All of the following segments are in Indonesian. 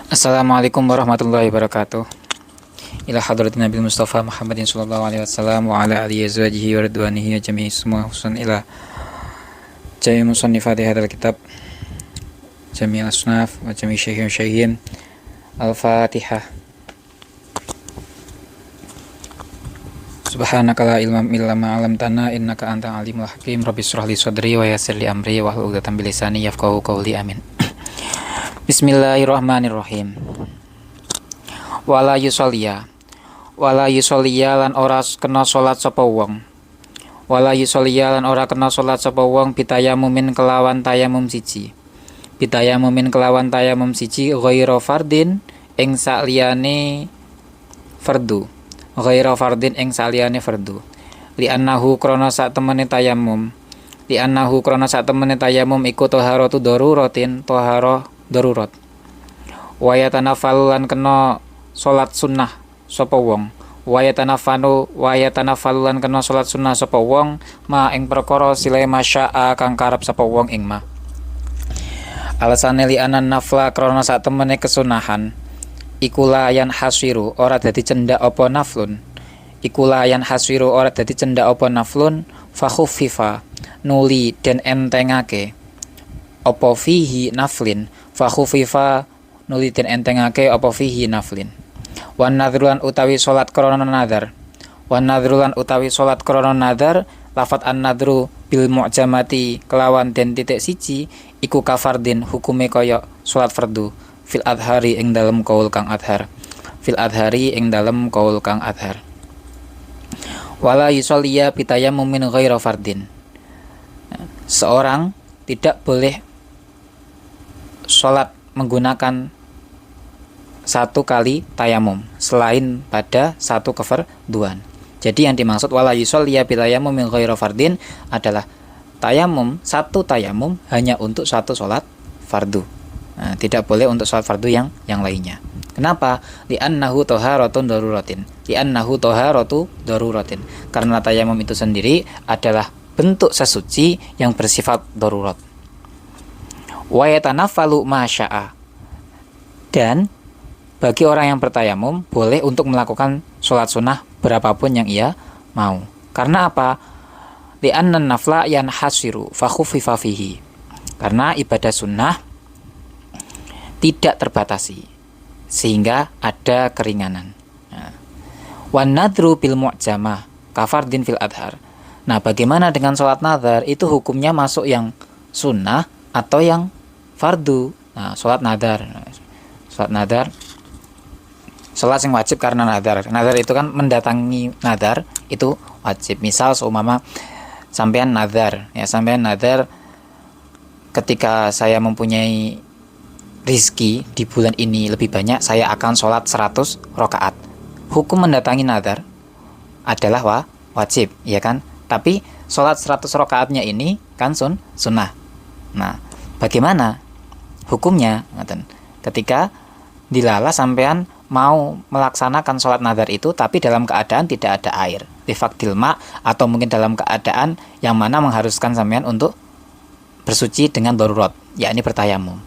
Assalamualaikum warahmatullahi wabarakatuh. Ila hadratin Nabi Mustafa Muhammadin sallallahu alaihi wasallam wa ala alihi azwajihi wa ridwanihi wa jami'i semua husun ila jami' musannifati hadzal kitab jami' asnaf wa jami' syaihin Al-Fatihah. Subhanaka la ilma illa ma 'allamtana innaka antal alimul hakim. Rabbi shrah li sadri wa yassir li amri wahlul 'uqdatam min lisani yafqahu qawli. Amin. Bismillahirrahmanirrahim. Wala yusolliya lan ora kena salat sapa wong. Wala yusolliya lan ora kena salat sapa wong bitayamumin kelawan tayamum siji. Bitayamumin kelawan tayamum siji ghairu fardin ing saliyane fardu. Ghairu fardin ing saliyane fardu. Li annahu krana sak temene tayamum. Li annahu krana sak temene tayamum iku taharatu daruratin, taharah darurat. Wayatanafalu lan kena salat sunnah sapa wong. Wayatanafalu lan kena salat sunnah sapa wong ma ing perkara sile masya'a kang karep sapa wong ing ma. Alasane li anan nafla krana sak temene kesunahan iku layan hasiru ora dadi cendak apa naflun. Iku layan hasiru ora dadi cendak apa naflun fa khuffifa nuli den entengake apa fihi naflin fa khuffifa nuli den entengake apa fihi naflin. Wan nadhrulan utawi salat krana nadhar. Wan nadhrulan utawi salat krana nadhar lafat an-nadhru bil mu'jamati kelawan den titik siji iku kafardin hukume kaya salat fardu fil adhari ing dalem kaul kang adhar. Fil adhari ing dalem kaul kang adhar. Wala yusolliya bitayamum min ghairi fardin. Seorang tidak boleh sholat menggunakan satu kali tayamum selain pada satu kefarduan. Jadi yang dimaksud wala yusolliya bitayamum min ghairi fardin adalah tayamum, satu tayamum hanya untuk satu sholat fardu. Nah, tidak boleh untuk sholat fardu yang lainnya. Kenapa? Li'annahu taharatun daruratin. Li'annahu taharatu daruratin. Karena tayamum itu sendiri adalah bentuk sesuci yang bersifat darurat. Wa yatanaffalu ma syaa. Dan bagi orang yang bertayamum boleh untuk melakukan sholat sunnah berapapun yang ia mau. Karena apa? Li'annan nafla yanhasiru fa khuffifa fihi. Karena ibadah sunnah tidak terbatasi sehingga ada keringanan. Wan nadru bil mu'jamah kafardin fil adhar. Nah, bagaimana dengan sholat nadhar? Itu hukumnya masuk yang sunnah atau yang fardu. Nah, sholat nadhar, sholat yang wajib karena nadhar. Nadhar itu kan mendatangi nadhar itu wajib. Misal seumpama sampean nadhar, ya sampean nadhar ketika saya mempunyai rizki di bulan ini lebih banyak, saya akan sholat 100 rakaat. Hukum mendatangi nadhar adalah wajib, ya kan? Tapi sholat 100 rakaatnya ini kan sunnah. Nah, bagaimana hukumnya? Ketika dilala sampean mau melaksanakan sholat nadhar itu, tapi dalam keadaan tidak ada air, lifaktil ma, atau mungkin dalam keadaan yang mana mengharuskan sampean untuk bersuci dengan darurat, yakni bertayamum.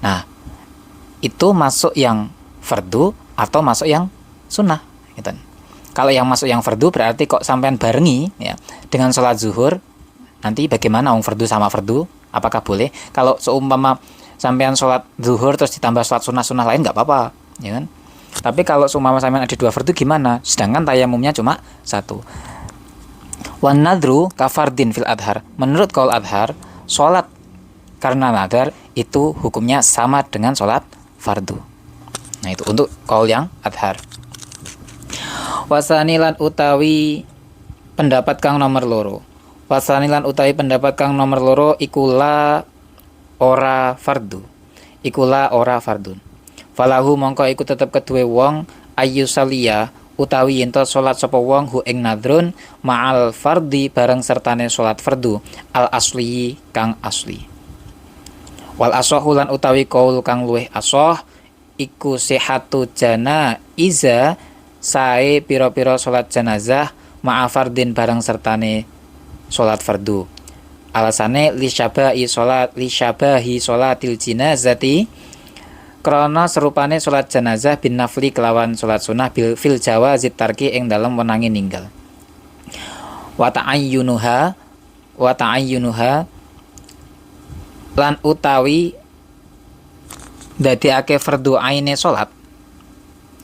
Nah, itu masuk yang fardu atau masuk yang sunnah, gitu. Kalau yang masuk yang fardu berarti kok sampean barengi ya dengan sholat zuhur, nanti bagaimana fardu sama fardu? Apakah boleh? Kalau seumpama sampean sholat zuhur terus ditambah sholat sunnah lain nggak apa-apa, ya kan? Tapi kalau seumpama sampean ada 2 fardu gimana? Sedangkan tayamumnya cuma 1. Wan nadru kafardin fil adhar. Menurut qaul adhar, sholat karena nadhar itu hukumnya sama dengan sholat fardu. Nah, itu untuk qaul yang adhar. Wasanilan utawi pendapat kang nomor loro. Wasanilan utawi pendapat kang nomor loro ikula ora fardu. Ikula ora fardun. Falahu mongko iku tetep kedue wong ayyusaliya utawi ento salat sapa wong hu ing nadrun ma'al fardi bareng sertane salat fardu al asli kang asli. Wal asohu lan utawi kaul kang luweh asoh iku sihatu jana iza sae pira-pira salat jenazah ma'afardin bareng sertane salat fardu. Alasane li syabahi sholatil jinazati Krana serupane salat jenazah bin nafli kelawan salat sunah bil fil jawazit tarki ing dalem wenangi ninggal. Wa ta'ayyunuha lan utawi dadiake fardu aine salat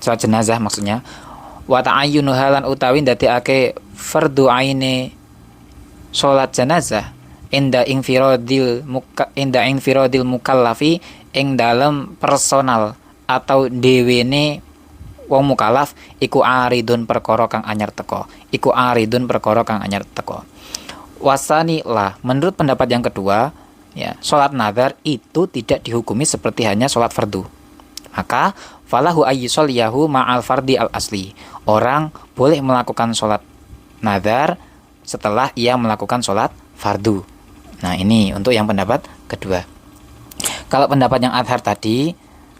jenazah maksudnya. Wa ta'ayyunuha lan utawi dadiake fardu aine salat jenazah inda infiradil mukallafi ing dalam personal atau dewene wong mukallaf iku aridun perkara kang anyar teko. Wasani lah, menurut pendapat yang kedua, ya, salat nazar itu tidak dihukumi seperti hanya salat fardu. Maka falahu ayyusalliyahu ma'al fardi al asli. Orang boleh melakukan salat nazar setelah ia melakukan salat fardu. Nah, ini untuk yang pendapat kedua. Kalau pendapat yang adhar tadi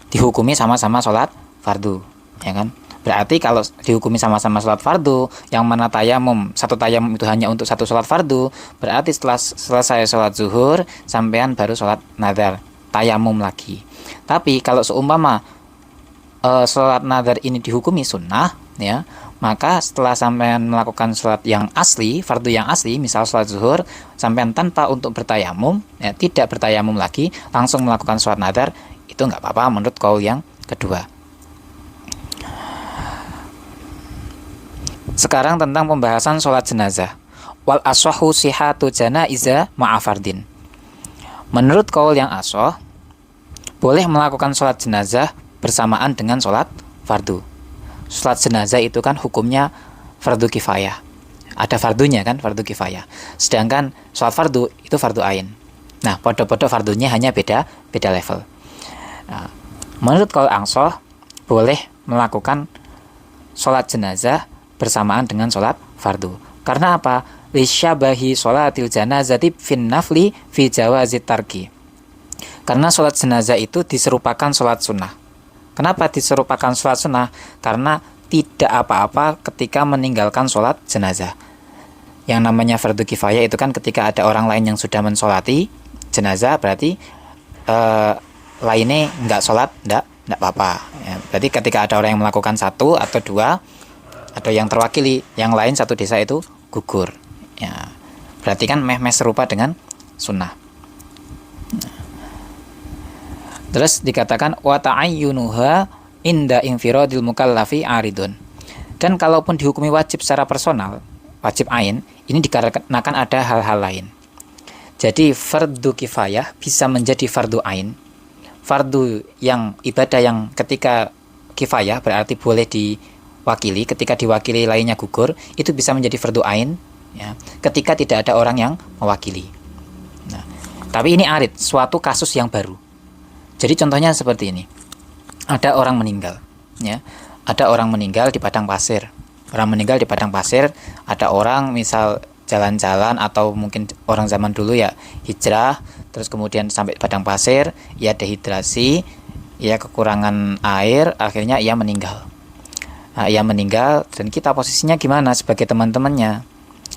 dihukumi sama-sama sholat fardu, ya kan? Berarti kalau dihukumi sama-sama sholat fardu, yang mana tayamum, satu tayamum itu hanya untuk satu sholat fardu, berarti setelah selesai sholat zuhur, sampean baru sholat nazar, tayamum lagi. Tapi kalau seumpama sholat nazar ini dihukumi sunnah, ya, maka setelah sampean melakukan sholat yang asli, fardu yang asli, misal sholat zuhur, sampean tanpa untuk bertayamum, ya, tidak bertayamum lagi, langsung melakukan sholat nazar, itu nggak apa-apa menurut qaul yang kedua. Sekarang tentang pembahasan sholat jenazah. Wal aswahu sihatu janaiza ma'afardin. Menurut qaul yang aswah, boleh melakukan sholat jenazah bersamaan dengan sholat fardu. Sholat jenazah itu kan hukumnya fardu kifayah. Ada fardunya kan, fardu kifayah. Sedangkan sholat fardu itu fardu ain. Nah, podo-podo fardunya hanya beda level. Nah, menurut qaul anshoh boleh melakukan sholat jenazah bersamaan dengan sholat fardu. Karena apa? Lisyabahi sholatil janazati fin nafli fi jawazit tarki. Karena sholat jenazah itu diserupakan sholat sunnah. Kenapa diserupakan sholat sunnah? Karena tidak apa-apa ketika meninggalkan sholat jenazah. Yang namanya fardu kifayah itu kan ketika ada orang lain yang sudah mensolati jenazah, berarti lainnya nggak sholat, nggak apa-apa. Ya, berarti ketika ada orang yang melakukan satu atau dua, atau yang terwakili, yang lain satu desa itu gugur. Ya, berarti kan meh-meh serupa dengan sunnah. Terus dikatakan wa ta'ayyunuha inda infiradil mukallafi aridun. Dan kalaupun dihukumi wajib secara personal, wajib ain, ini dikarenakan ada hal-hal lain. Jadi fardu kifayah bisa menjadi fardu ain. Fardu yang ibadah yang ketika kifayah berarti boleh diwakili, ketika diwakili lainnya gugur, itu bisa menjadi fardu ain, ya, ketika tidak ada orang yang mewakili. Nah, tapi ini arid, suatu kasus yang baru. Jadi contohnya seperti ini. Ada orang meninggal, ya. Ada orang meninggal di padang pasir. Orang meninggal di padang pasir, ada orang misal jalan-jalan atau mungkin orang zaman dulu ya hijrah, terus kemudian sampai padang pasir, ia dehidrasi, ia kekurangan air, akhirnya ia meninggal. Nah, ia meninggal dan kita posisinya gimana sebagai teman-temannya?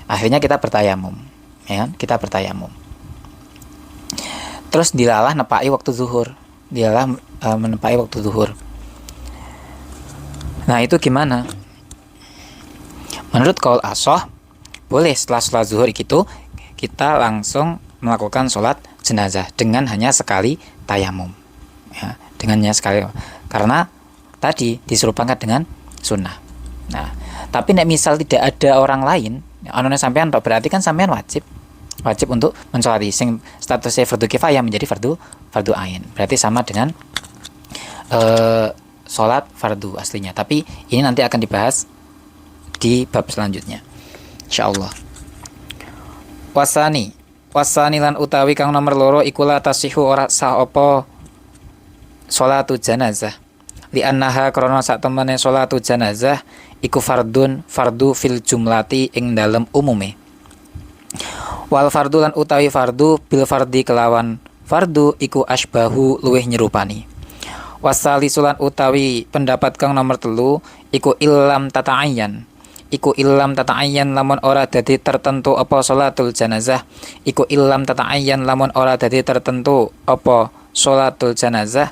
Akhirnya kita bertayamum, ya, kita bertayamum. Terus dilalah nepai waktu zuhur. Dialah menepai waktu zuhur. Nah, itu gimana? Menurut qaul ashah, boleh setelah sholat zuhur itu kita langsung melakukan sholat jenazah dengan hanya sekali tayamum, ya, dengan hanya sekali, karena tadi diserupakan dengan sunnah. Nah, tapi nek misal tidak ada orang lain, anune sampean berarti kan sampean wajib untuk mensolati, sing statusnya fardu kifayah menjadi fardu ain. Berarti sama dengan sholat fardu aslinya. Tapi ini nanti akan dibahas di bab selanjutnya, insyaallah. Wasani lan utawi kang nomor loro ikulah tasihu ora sah apa sholatu janazah. Li annaha krana sak temene sholatu janazah iku fardu fil jumlati ing dalem umume. Wal fardu lan utawi fardu bil fardi kelawan fardu iku asbahu luweh nyerupani. Wasalisulan utawi pendapat kang nomor 3 iku illam tata'ayyan. Iku illam tata'ayyan lamun ora dadi tertentu apa sholatul janazah. Iku illam tata'ayyan lamun ora dadi tertentu apa sholatul janazah.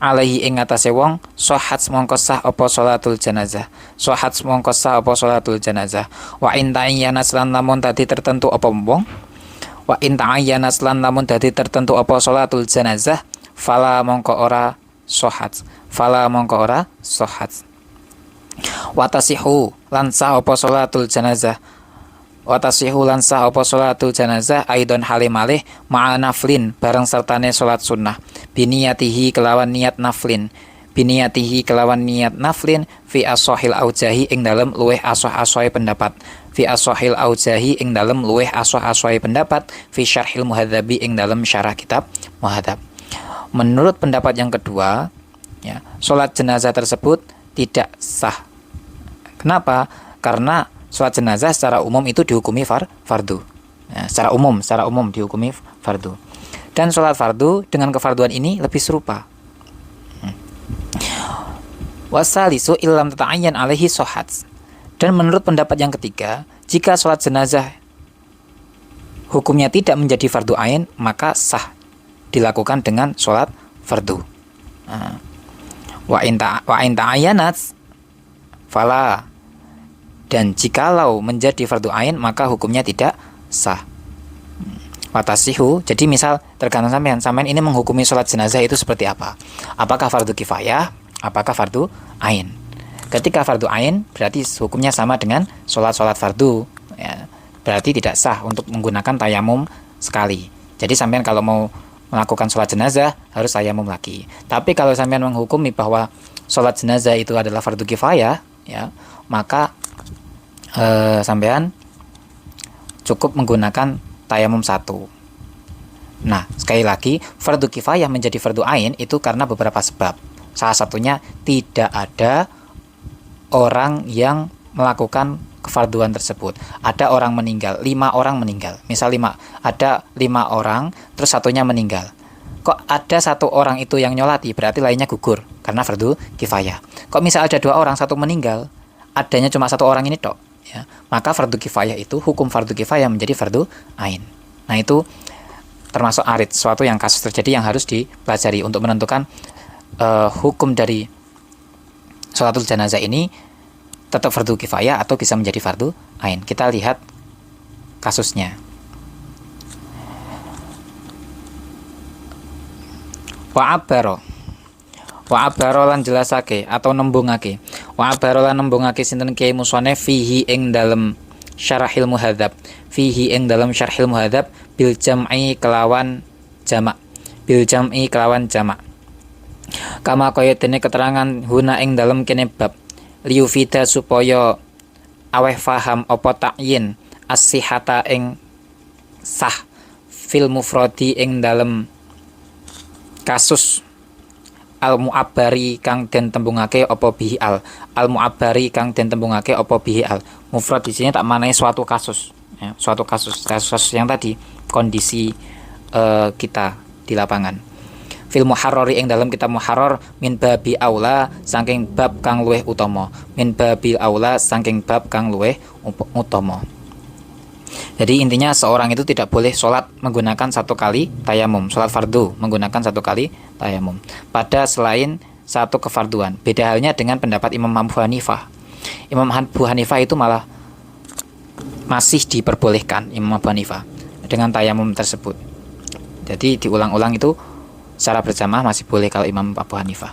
alaihi ing atase wong shahat mongko sah apa salatul janazah. Shahat mongko sah apa salatul janazah. Wa in ta'ayyana lan lamun tadi tertentu apa wong. Wa in ta'ayyana lan lamun tadi tertentu apa salatul janazah fala mongko ora shahat. Fala mongko ora shahat. Wa tasihu lan sah apa salatul janazah. Watasihu lan sah apa sholatul janazah aidon halimalih ma'a naflin bareng sertane sholat sunnah biniyatihi kelawan niat naflin fi asohil aujahi ing dalem luweh asoh-asohi pendapat fi syarhil muhadzabi ing dalem syarah kitab muhadzab. Menurut pendapat yang kedua, ya, sholat jenazah tersebut tidak sah. Kenapa? Karena sholat jenazah secara umum itu dihukumi fardu. Ya, secara umum dihukumi fardu. Dan sholat fardu dengan kefarduan ini lebih serupa. Wasalisu illam tata'ayyan alaihi shohat. Dan menurut pendapat yang ketiga, jika sholat jenazah hukumnya tidak menjadi fardu ain, maka sah dilakukan dengan sholat fardu. Wa in ta'ayyanat fala. Dan jikalau menjadi fardu ain maka hukumnya tidak sah. Watasihu, jadi misal tergantung sampean ini menghukumi sholat jenazah itu seperti apa? Apakah fardu kifayah? Apakah fardu ain? Ketika fardu ain berarti hukumnya sama dengan sholat fardu, ya, berarti tidak sah untuk menggunakan tayamum sekali. Jadi sampean kalau mau melakukan sholat jenazah harus tayamum lagi. Tapi kalau sampean menghukumi bahwa sholat jenazah itu adalah fardu kifayah, ya, maka sampean cukup menggunakan tayamum satu. Nah, sekali lagi, fardu kifayah menjadi fardu ain itu karena beberapa sebab. Salah satunya tidak ada orang yang melakukan kefarduan tersebut. Ada orang meninggal, 5 orang meninggal. Misal ada 5 orang, terus satunya meninggal. Kok ada 1 orang itu yang nyolati, berarti lainnya gugur karena fardu kifayah. Kok misal ada 2 orang, 1 meninggal, adanya cuma 1 orang ini tok. Ya, maka fardu kifayah itu hukum fardu kifayah menjadi fardu ain. Nah, itu termasuk arid, sesuatu yang kasus terjadi yang harus dipelajari untuk menentukan hukum dari sholatul janazah ini tetap fardu kifayah atau bisa menjadi fardu ain. Kita lihat kasusnya. Wa abaro lan jelasake atau nembungake. Wa abaro lan nembungake sinten Kiai Musonef fihi ing dalem syarahil muhadzab. Fihi ing dalem syarhil muhadzab bil jam'i kelawan jamak. Kama kaya dene keterangan huna ing dalem kene bab liufida supaya aweh faham apa takyin as-sihata ing sah fil mufradi ing dalem kasus al-mu'abbari kang den tembungake apa bihi al-mu'abbari kang den tembungake apa bihi mufrad di sini tak manai suatu kasus, ya, suatu kasus yang tadi kondisi kita di lapangan. Fil muharrari ing dalam kitab muharrar min babi aula saking bab kang luweh utama. Jadi intinya seorang itu tidak boleh sholat menggunakan 1 kali tayamum, sholat fardu menggunakan 1 kali tayamum pada selain 1 kefarduan. Beda halnya dengan pendapat Imam Abu Hanifah. Imam Abu Hanifah itu malah masih diperbolehkan Imam Abu Hanifah dengan tayamum tersebut. Jadi diulang-ulang itu secara berjamaah masih boleh kalau Imam Abu Hanifah.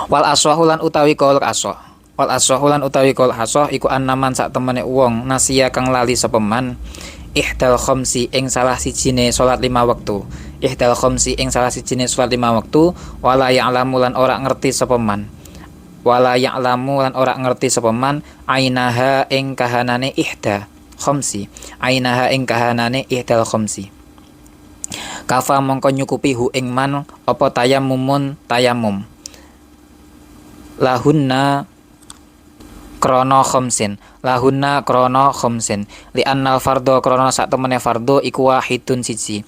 Wal aswahulan utawi qaul aswah. Wal aswahulan utawi qaul aswah iku annaman sak temene wong nasia kang lali sapa man ihdal khamsi ing salah sijine salat 5 wektu. Ihdal khamsi ing salah sijine salat 5 wektu wala ya'lamu lan ora ngerti sapa man. Ainaha ing kahanane ihda khamsi. Ainaha ing kahanane ihdal khamsi. Kafa mongko nyukupi hu ing man apa tayamum lahunna krono khamsin li annal fardhu krono sak temene fardhu iku wahidun siji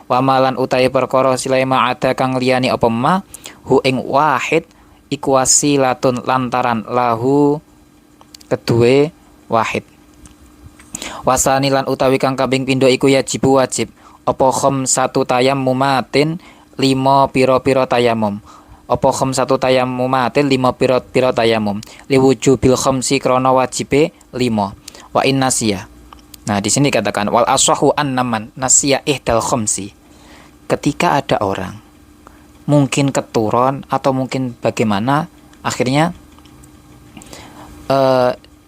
wa malan utahe perkara silema ada kang liyani apa ma hu ing wahid iku wasilatun lantaran lahu kedue wahid. Wasani lan utawi kang kaping pindho iku wajib Apa khamsatu tayammumatin 5 pira-pira tayamum. Apa khamsatu tayammumatin 5 pira-pira tayamum. Liwujubil khamsi krana wajibe 5. Wa innasiya. Nah, di sini dikatakan wal ashahu annaman nasiya ihdal khamsi. Ketika ada orang mungkin keturun atau mungkin bagaimana, akhirnya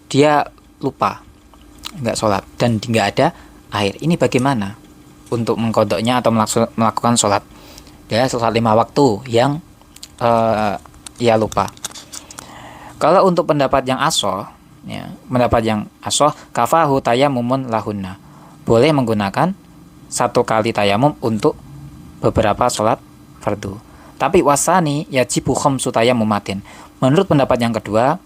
dia lupa nggak sholat dan nggak ada air. Ini bagaimana untuk mengkodoknya atau melakukan sholat? Dia sholat 5 waktu yang ia lupa. Kalau untuk pendapat yang asoh, ya, pendapat yang asoh, kafahu tayammumun lahunna, boleh menggunakan 1 kali tayamum untuk beberapa sholat fardu. Tapi wasani yajibu khamsu tayammumatin. Menurut pendapat yang kedua,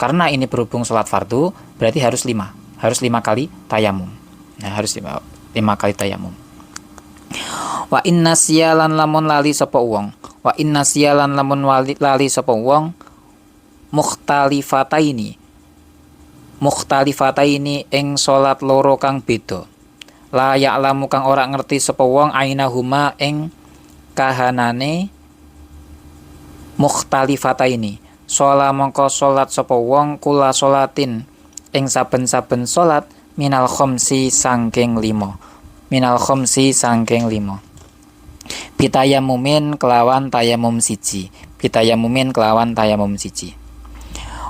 karena ini berhubung sholat fardu, berarti harus 5 kali tayamum. Nah, harus 5 kali tayamum. Wa inna siyalan lamun lali sapa wong. Wa inna siyalan lamun lali sapa wong mukhtalifataini ing salat loro kang beda. La ya'lamu kang ora ngerti sapa wong ainahuma ing kahanane mukhtalifataini. Sholat mongko sholat sapa wong kula sholatin ing saben-saben sholat minal khamsi sangking 5. Bitayamumin kelawan tayamum siji.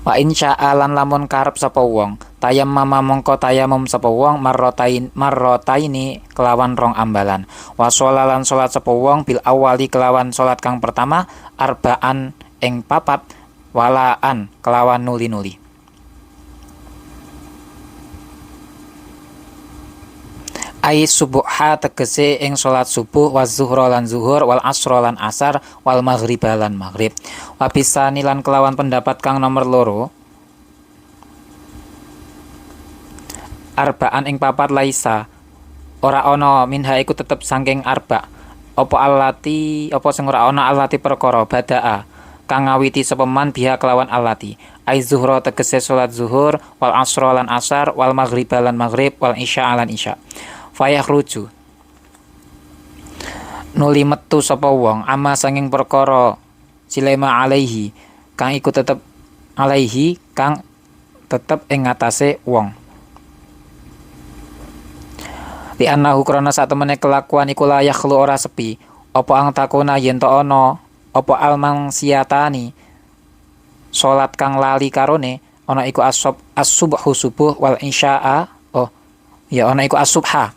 Wa insya'a lan lamun karep sapa wong tayammama mongko tayamum sapa wong marrotaini kelawan rong ambalan. Wa sholalan sholat sapa wong bil awali kelawan sholat kang pertama arbaan ing 4 walaan kelawan nuli-nuli. Ai subuha tegese ing salat subuh wa zuhra lan zuhur wal asra lan asar wal maghriba lan maghrib. Wa bisani lan kelawan pendapat kang nomor loro arbaan ing 4 laisa ora ana minha iku tetep saking arba apa sing ora ana allati perkara badaa kang ngawiti sapa man biha kelawan allati. Ai zuhra tegese salat zuhur wal asra lan asar wal maghriba lan maghrib wal isya lan isya. Fayakhruju nuli metu sapa wong ama sanging perkara silema alaihi kang iku tetep alaihi kang tetep ing ngatasé wong. Li annahu krana satemene kelakuan iku la yakhlu ora sepi apa ang takuna yen to ana apa almang siatani salat kang lali karone ana iku as-subhu subuh wal isya'a ana iku as-subha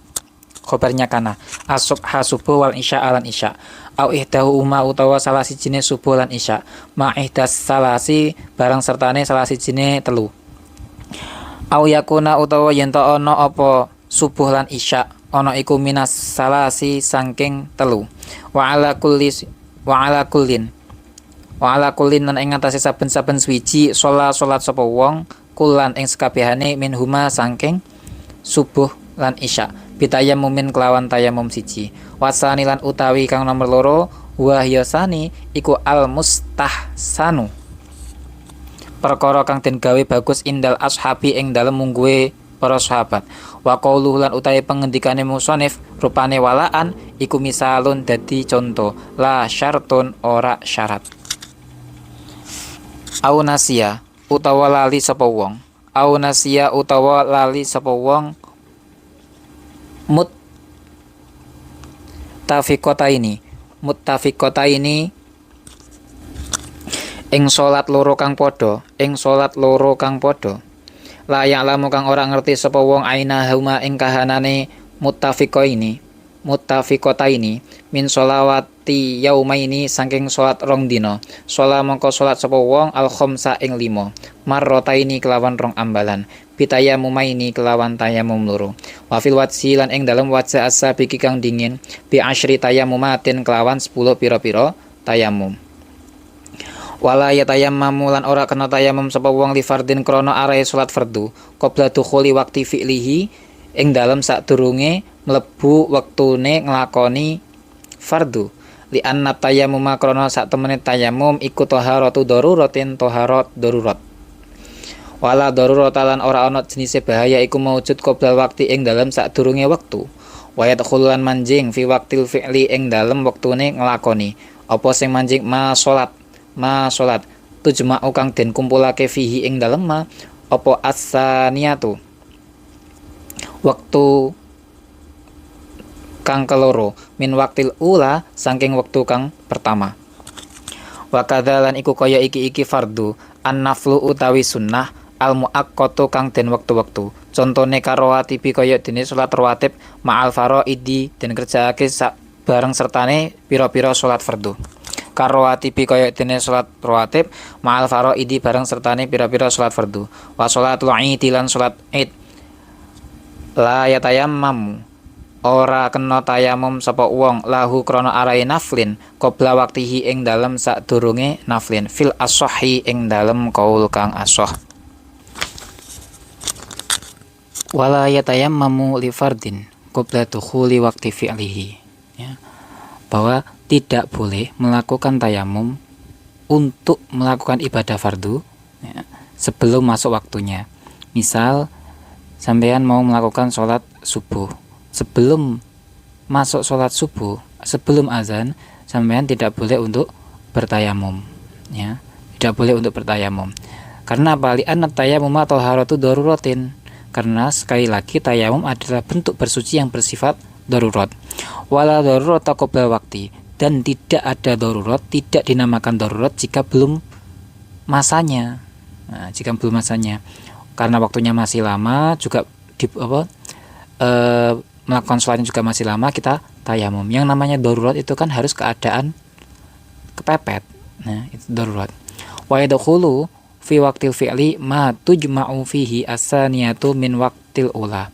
khobarnya kana as-subha subuh wal isya'a lan isya au ihdahu uma utawa salah sijine subuh lan isya ma ihdas salasi barang sertane salah sijine telu au yakuna utawa yen to ana apa subuh lan isya ana iku minas salasi saking telu wa ala kullin lan ing atase saben-saben swiji salat sapa wong kulan ing sekabehane minhuma saking subuh lan isya bitayammumin kelawan tayamum siji. Wasani lan utawi kang nomor loro wahyasani iku al mustahsanu perkara kang den gawe bagus indal ashabi ing dalem mungguhe para sahabat. Wa qauluhu lan utawi pengendikane musannif rupane walaan iku misalun dadi conto la syartun ora syarat. Au nasia utawa lali sapa wong muttafiqataini ing salat loro kang padha la ya'lamu kang ora ngerti sapa wong aina huma ing kahanane muttafiqataini min sholawati yaumaini saking salat rong dina. Sholat mongko salat sapa wong al khamsa ing 5 marrotaini kelawan rong ambalan bitayamumaini kelawan tayamum loro wa fil wajhi lan ing dalem wajah asabiki kang dingin bi asyri tayamumatin kelawan 10 pira-pira tayamum. Wala yatayammamu lan ora kena tayamum sapa wong li fardin krana arae salat fardu qabla dukhuli waqti fi'lihi ing dalem sadurunge mlebu wektune nglakoni fardu li anna tayammuma krana sak temene tayamum iku taharatu daruratin taharat darurat. Wala darurat lan ora ana jenise bahaya iku maujud qabla waqti ing dalem sadurunge wektu. Wa yadkhululan manjing fi waqtil fi'li ing dalem wektune nglakoni. Apa sing manjing ma salat tujma'u kang den kumpulake fihi ing dalem ma apa as-saniyatu wektu kang keloro min waktil ula saking wektu kang pertama. Wa kadzalan iku kaya iki fardu an-naflu utawi sunnah al muaqqatu kang den wektu-wektu. Contone karo watibi kaya dene salat rawatib ma'al faraidi den kerjaake sak bareng sertane pira-pira salat fardu. Karo watibi kaya dene salat rawatib ma'al faraidi bareng sertane pira-pira salat fardu. Wa sholatul id lan salat id la yatayammam ora kena tayamum sapa wong lahu krana arai naflin qabla waktihi ing dalem sadurunge naflin fil ashhi ing dalem kaul kang ashah. Wala yatayammamu li fardin qabla dukhuli waqti fi'lihi, ya, bahwa tidak boleh melakukan tayamum untuk melakukan ibadah fardu, ya, sebelum masuk waktunya. Misal sampean mau melakukan sholat subuh, sebelum masuk sholat subuh, sebelum azan, sampean tidak boleh untuk bertayamum, ya, tidak boleh untuk bertayamum. Karena apa? Li'anna tayammum thaharatu daruratin. Karena sekali lagi tayamum adalah bentuk bersuci yang bersifat darurat. Wala darurata qabla wakti, dan tidak ada darurat, tidak dinamakan darurat jika belum masanya. Nah, jika belum masanya, karena waktunya masih lama, juga melakukan sholatnya juga masih lama, kita tayamum. Yang namanya darurat itu kan harus keadaan kepepet. Nah, itu darurat. Wa yadkhulu fi waqtil fi'li ma tujma'u fihi as-saniyatu min waqtil ula.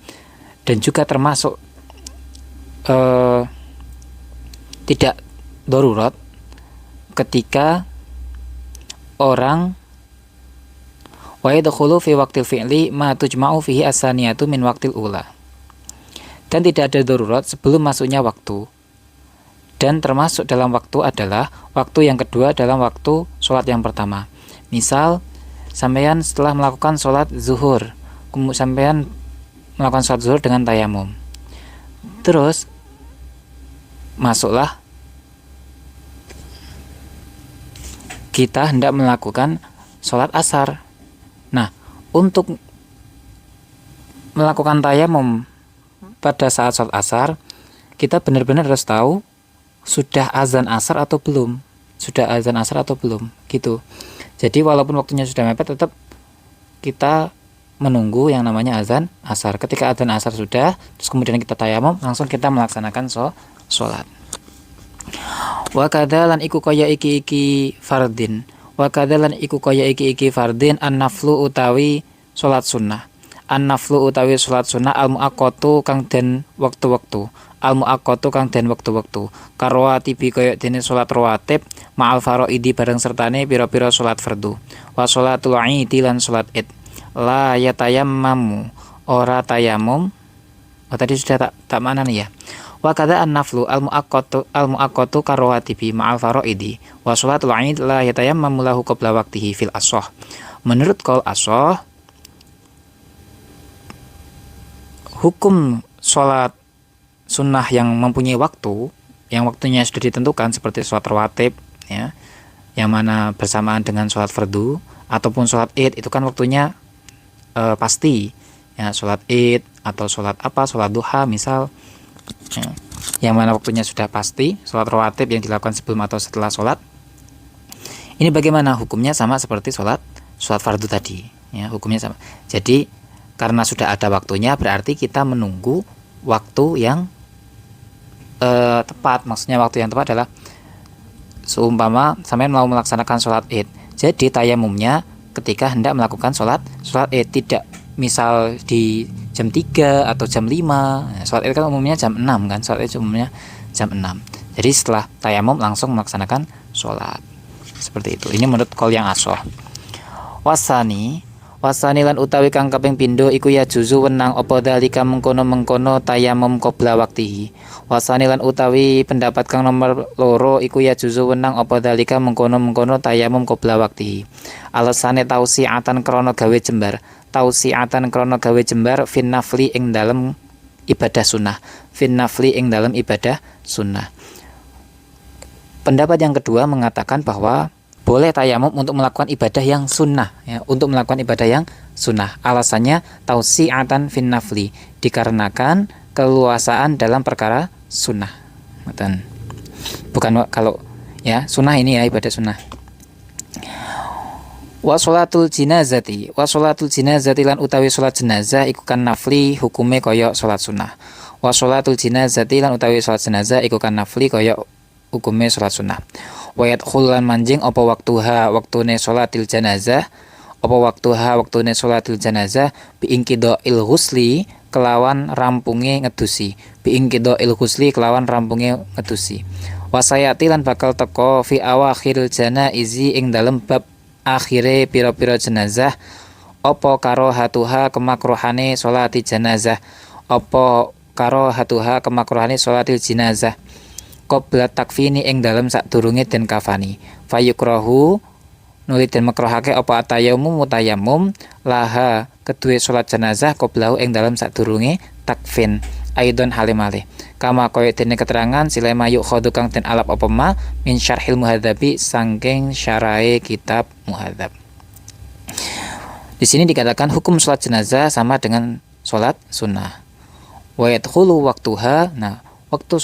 Dan juga termasuk tidak darurat ketika orang wa yadkhulu fi waqtil fi'li ma tujma'u fihi as-saniyatu min waqtil ula. Dan tidak ada darurat sebelum masuknya waktu. Dan termasuk dalam waktu adalah waktu yang kedua dalam waktu sholat yang pertama. Misal sampean setelah melakukan sholat zuhur, sampean melakukan sholat zuhur dengan tayamum, terus masuklah kita hendak melakukan sholat asar. Nah, untuk melakukan tayamum pada saat sholat asar, kita benar-benar harus tahu sudah azan asar atau belum, gitu. Jadi walaupun waktunya sudah mepet, tetap kita menunggu yang namanya azan asar. Ketika azan asar sudah, terus kemudian kita tayamum, langsung kita melaksanakan sholat. Wa kadzalan iku kaya iki fardin. Wa kadzalan iku kaya iki fardin an-naflu utawi sholat sunnah. An-naflu utawi sholat sunnah al-muaqqatu kang den wektu-wektu. Al-muaqqatu kang den wektu-wektu. Karawatibi kaya dene sholat rawatib ma'al faraidi bareng sertane pira-pira sholat fardu. Wa sholatul id lan sholat id. La yatayammamu ora tayamum. Oh, tadi sudah tak mana nih ya. Wa kadza an-naflu al-muaqqatu karawatibi ma'al faraidi. Wa sholatul id la yatayammamu lahu qabla waqtihi fil ashah. Menurut qaul ashah, hukum sholat sunnah yang mempunyai waktu, yang waktunya sudah ditentukan seperti sholat rawatib, ya, yang mana bersamaan dengan sholat fardu, ataupun sholat id, itu kan waktunya pasti, ya, sholat id atau sholat duha misal, ya, yang mana waktunya sudah pasti. Sholat rawatib yang dilakukan sebelum atau setelah sholat, ini bagaimana hukumnya? Sama seperti sholat fardu tadi, ya, hukumnya sama. Jadi karena sudah ada waktunya, berarti kita menunggu waktu yang tepat. Maksudnya waktu yang tepat adalah seumpama sampai mau melaksanakan sholat id, jadi tayamumnya ketika hendak melakukan sholat id, tidak misal di jam 3 atau jam 5. Sholat id kan umumnya jam 6 kan, sholat id umumnya jam 6. Jadi setelah tayamum langsung melaksanakan sholat, seperti itu. Ini menurut qaul yang ashah. Wasani lan utawi kang kaping pindho iku ya juzu wenang apa dalika mengkono tayamum qabla waktihi. Wasani lan utawi pendapat kang nomor loro iku ya juzu wenang apa dalika mengkono tayamum qabla waktihi. Alasane tausiatan krana gawe jembar fin nafli ing dalem ibadah sunnah, fin nafli ing dalam ibadah sunnah. Pendapat yang kedua mengatakan bahwa boleh tayamum untuk melakukan ibadah yang sunnah, ya, untuk melakukan ibadah yang sunnah. Alasannya tausi'atan fin nafli, dikarenakan keluasaan dalam perkara sunnah. Bukan kalau ya sunnah ini ya ibadah sunnah. Wa sholatul jinazati lan utawi sholat jenazah iku kan nafli hukume kaya sholat sunnah. Wa sholatul jinazati lan utawi sholat jenazah iku kan nafli kaya hukume sholat sunnah. Wa yadkhul lan manjing apa waktuha waktune sholatil janazah, apa waktuha waktune sholatil janazah bi inqidha'il ghusli kelawan rampunge ngedusi, bi inqidha'il ghusli kelawan rampunge ngedusi. Wa sayati lan bakal teko fi awakhiril janaizi ing dalem bab akhire pira-pira jenazah apa karohatuha kemakruhane sholati jenazah, apa karohatuha kemakruhane sholatil jenazah qabla takfini ing dalem sadurunge den kafani. Fayukrahu nuli den makruhake apa atayamum mutayamum laha kedue sholat jenazah qablahu ing dalem sadurunge takfin. Aidon halimale kama koyo dene keterangan silema yuk khodu kang den alap apa ma min syarhil muhadzabi sangking syarahe kitab muhadzab. Di sini dikatakan hukum sholat jenazah sama dengan sholat sunnah. Wa yadkhulu waktuha, nah waktu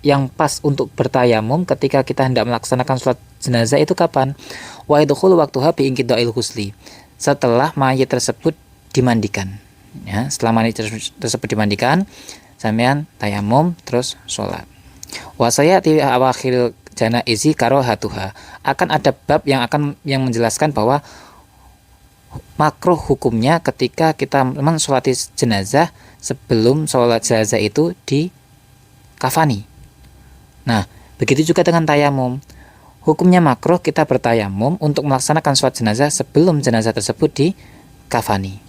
yang pas untuk bertayamum ketika kita hendak melaksanakan sholat jenazah itu kapan? Wa yadkhulu waktuha bi inqidha'il ghusli, setelah mayit tersebut dimandikan. Ya, setelah mayit tersebut dimandikan, sampean tayamum terus sholat. Wasayati awakhir janaizi karohatuha, akan ada bab yang menjelaskan bahwa makruh hukumnya ketika kita mensolati jenazah sebelum sholat jenazah itu dikafani. Nah, begitu juga dengan tayamum. Hukumnya makruh kita bertayamum untuk melaksanakan sholat jenazah sebelum jenazah tersebut dikafani.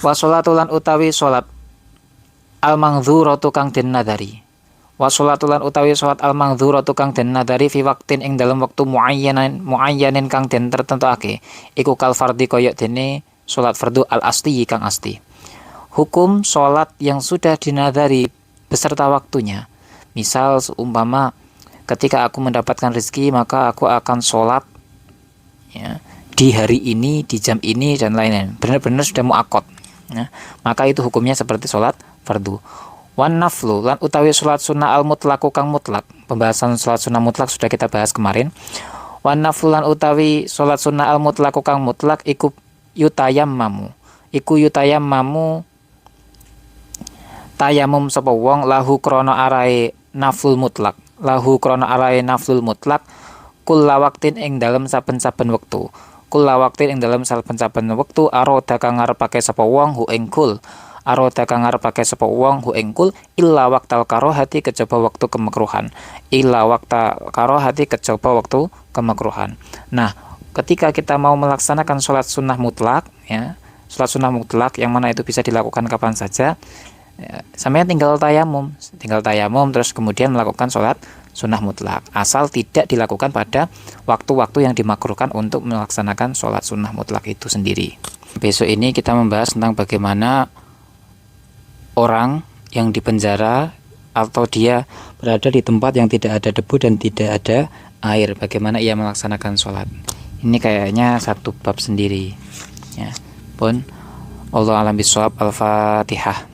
Wa sholatulan utawi sholat al-mangdzuratu kang den nadari. Wa sholatulan utawi sholat al-mangdzuratu kang den nadari fi waktin ing dalam waktu muayyanin kang den tertentuake. Iku kal fardhi koyok dene sholat fardu al-asli kang asli. Hukum sholat yang sudah dinadari beserta waktunya. Misal seumpama ketika aku mendapatkan rezeki maka aku akan sholat ya, di hari ini, di jam ini dan lain-lain. Benar-benar sudah muakad. Ya, maka itu hukumnya seperti sholat fardu. Wan naflu lan utawi sholat sunnah al mutlaku kang mutlak. Pembahasan sholat sunnah mutlak sudah kita bahas kemarin. Wan naflu lan utawi sholat sunnah al mutlaku kang mutlak iku yutayammamu. Iku yutayammamu tayamum sapa wong lahu krana arae naflul mutlak. Lahu krana arae naflul mutlak kulla waqtin ing dalem saben-saben wektu. Kula waktin ing dalam saben-saben wektu aroda kang ngarepake sapa wong hu ing kul. Aroda kang ngarepake sapa wong hu ing kul illa waqtal karohati kejaba waktu kemakruhan. Illa waqta karohati kejaba waktu kemakruhan. Nah, ketika kita mau melaksanakan sholat sunnah mutlak ya, sholat sunnah mutlak yang mana itu bisa dilakukan kapan saja. Ya, sampai tinggal tayamum terus kemudian melakukan sholat sunnah mutlak, asal tidak dilakukan pada waktu-waktu yang dimakruhkan untuk melaksanakan sholat sunnah mutlak itu sendiri. Besok ini kita membahas tentang bagaimana orang yang dipenjara atau dia berada di tempat yang tidak ada debu dan tidak ada air, bagaimana ia melaksanakan sholat. Ini kayaknya satu bab sendiri ya. Pun Allah alam bisawab. Al-Fatihah.